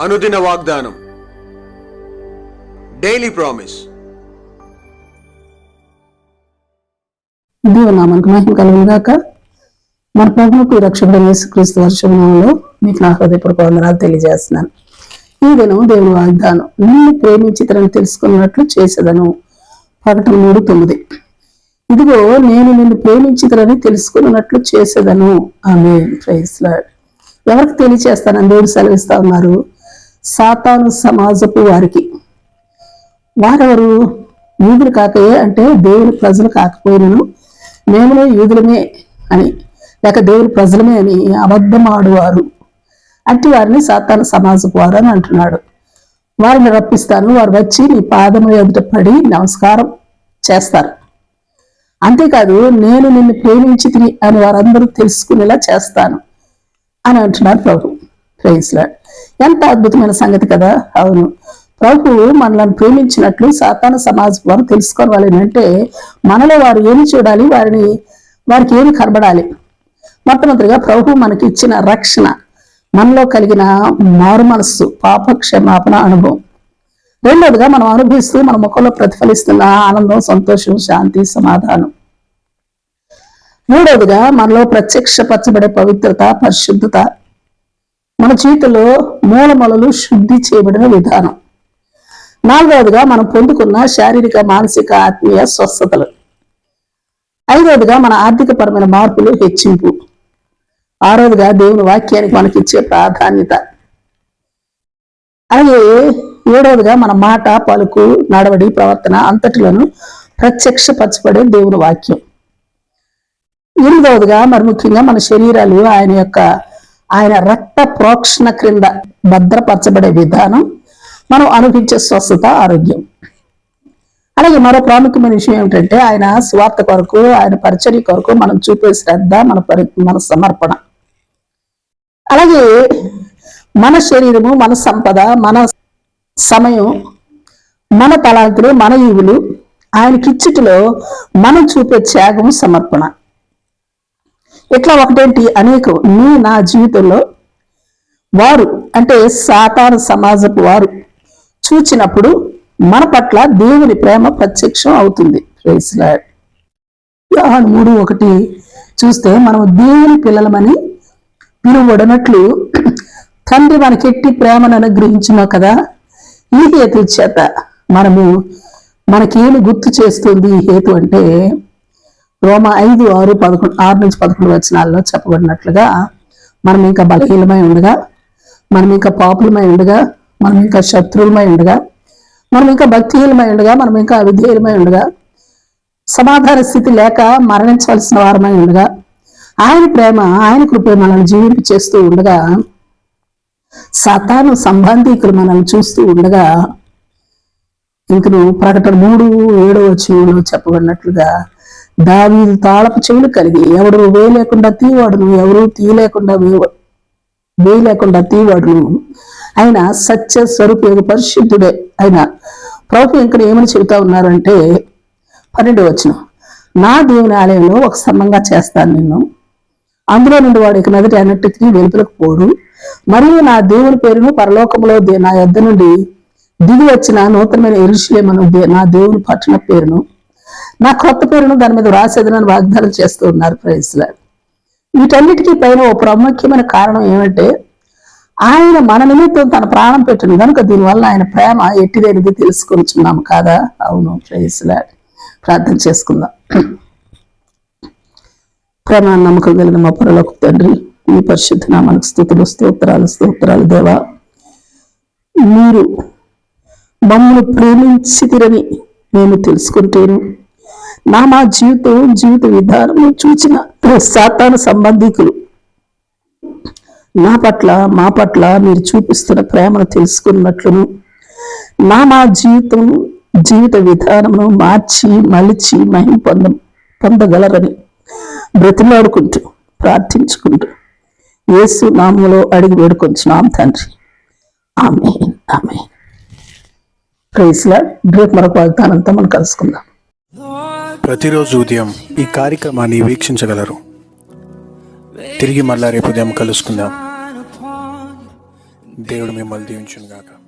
అనుదిన వాగ్దానం, daily promise. దేవునామానికి మహిమ కలుగును గాక. మన ప్రభువుకు రక్షకుడైన యేసుక్రీస్తు వర్షంలో మీకు నా హృదయపూర్వక వందనాలు తెలియజేస్తున్నాను. ఈ దినం దేవుని వాగ్దానం, నిన్ను ప్రేమించితనని తెలుసుకున్నట్లు చేసేదను. ప్రకటన 3:9. ఇదిగో నేను నిన్ను ప్రేమించితనని తెలుసుకున్నట్లు చేసేదను. ఆమేన్. Praise Lord. ఎవరికి తెలియచేస్తానని దేవుడు సెలవిస్తా ఉన్నారు? సాతాను సమాజపు వారికి. వారెవరు? యూదులు కాకయే, అంటే దేవుని ప్రజలు కాకపోయినను మేమునే యూదులమే అని, లేక దేవుని ప్రజలమే అని అబద్ధం ఆడువారు. అట్టి వారిని సాతాను సమాజపు వారు అని అంటున్నాడు. వారిని రప్పిస్తాను, వారు వచ్చి నీ పాదము ఎదుట పడి నమస్కారం చేస్తారు. అంతేకాదు, నేను నిన్ను ప్రేమించితిని అని వారందరూ తెలుసుకునేలా చేస్తాను అని అంటున్నారు ప్రభు. Praise lord. ఎంత అద్భుతమైన సంగతి కదా. అవును, ప్రభు మనల్ని ప్రేమించినట్లు సాతాను సమాజం వారు తెలుసుకోవాలి అంటే మనలో వారు ఏమి చూడాలి, వారికి ఏమి కనబడాలి? మొట్టమొదటిగా ప్రభు మనకి ఇచ్చిన రక్షణ, మనలో కలిగిన మారు మనస్సు, పాప క్షమాపణ అనుభవం. రెండవదిగా మనం అనుభవిస్తూ మన ముఖంలో ప్రతిఫలిస్తున్న ఆనందం, సంతోషం, శాంతి, సమాధానం. మూడవదిగా మనలో ప్రత్యక్షపరచబడే పవిత్రత, పరిశుద్ధత, మన జీవితంలో మూలమొలలు శుద్ధి చేయబడిన విధానం. నాలుగవదిగా మనం పొందుకున్న శారీరక, మానసిక, ఆత్మీయ స్వస్థతలు. ఐదవదిగా మన ఆర్థికపరమైన మార్పులు, హెచ్చింపు. ఆరవదిగా దేవుని వాక్యానికి మనకిచ్చే ప్రాధాన్యత. అలాగే ఏడవదిగా మన మాట, పలుకు, నడవడి, ప్రవర్తన అంతటిలోనూ ప్రత్యక్షపరచబడే దేవుని వాక్యం. ఎనిమిదవదిగా మరి ముఖ్యంగా మన శరీరాలు ఆయన రక్త ప్రోక్షణ క్రింద భద్రపరచబడే విధానం, మనం అనుభవించే స్వస్థత, ఆరోగ్యం. అలాగే మరో ప్రాముఖ్యమైన విషయం ఏమిటంటే ఆయన స్వార్థ కొరకు, ఆయన పరిచర్య కొరకు మనం చూపే శ్రద్ధ, మన సమర్పణ. అలాగే మన శరీరము, మన సంపద, మన సమయం, మన తలాంతులు, మన ఈవులు ఆయనకిచ్చుటలో మనం చూపే త్యాగం, సమర్పణ. ఇట్లా ఒకటేంటి, అనేకం నా జీవితంలో వారు అంటే సాతాను సమాజపు వారు చూచినప్పుడు మన పట్ల దేవుని ప్రేమ ప్రత్యక్షం అవుతుంది. Praise Lord. యోహాను 3:1 చూస్తే మనం దేవుని పిల్లలమని పిలువబడినట్లు తండ్రి మనకెట్టి ప్రేమను అనుగ్రహించున్నాం కదా. ఈ హేతు చేత మనకేమి గుర్తు చేస్తుంది ఈ హేతు అంటే, రోమా 5:6-11 వచనాల్లో చెప్పబడినట్లుగా మనం ఇంకా బలహీనమై ఉండగా, మనం ఇంకా పాపులమై ఉండగా, మనం ఇంకా శత్రువులమై ఉండగా, మనం ఇంకా భక్తిహీనమై ఉండగా, మనం ఇంకా అవిధేయులమై ఉండగా, సమాధాన స్థితి లేక మరణించవలసిన వారమై ఉండగా, ఆయన ప్రేమ, ఆయన కృప మనల్ని జీవింప చేస్తూ ఉండగా, సాతాను సంబంధికులు మనల్ని చూస్తూ ఉండగా, ఇంకను ప్రకటన 3:7 చెప్పబడినట్లుగా దావీదు తాళపు చెవులు కలిగి ఎవడు వేయలేకుండా తీవాడును, ఎవరు తీయలేకుండా వేయలేకుండా తీవాడును, ఆయన సత్య స్వరూప పరిశుద్ధుడే ఆయన ప్రభు ఇంకా ఏమని చెబుతా ఉన్నారంటే 12వ వచనం, నా దేవుని ఆలయంలో ఒక స్తంభంగా చేస్తాను నిన్ను, అందులో నుండి వాడు ఇక నదిటి అన్నిటికీ వెలుపలకు పోడు, మరియు నా దేవుని పేరును పరలోకంలో నా యొద్ద నుండి దిగి వచ్చిన నూతనమైన యెరూషలేము నా దేవుని పట్టణ పేరును, నా కొత్త పేరును దాని మీద రాసేదనని వాగ్దానం చేస్తూ ఉన్నారు. Praise Lord. వీటన్నిటికీ పైన ఓ ప్రాముఖ్యమైన కారణం ఏమంటే, ఆయన మన నిమిత్తం తన ప్రాణం పెట్టిన కనుక దీనివల్ల ఆయన ప్రేమ ఎట్టిదైనది తెలుసుకొనిచున్నాము కాదా. అవును. Praise Lord. ప్రార్థన చేసుకుందాం. ప్రేమ నమ్మకం కలిగిన మా పరలోక తండ్రి, ఈ పరిశుద్ధ నామానికి స్తోత్రాలు దేవా. మీరు మమ్మల్ని ప్రేమించితిరని మేము తెలుసుకుంటేను, మా జీవిత విధానము చూచిన సాతాను సంబంధికులు మా పట్ల మీరు చూపిస్తున్న ప్రేమను తెలుసుకున్నట్లును, మా జీవిత విధానమును మార్చి మలిచి మహిమ పొందగలరని బ్రతిమాడుకుంటూ ప్రార్థించుకుంటూ యేసు నామములో అడిగి వేడుకొంచున్నాం తండ్రి. ఆమేన్. ఆమేన్. Praise Lord. రేపు మరొక వాగ్దానంతో మనం కలుసుకుందాం. ప్రతిరోజు ఉదయం ఈ కార్యక్రమాన్ని వీక్షించగలరు. తిరిగి మళ్ళా రేపు ఉదయం కలుసుకుందాం. దేవుడు మిమ్మల్ని దీవించును గాక.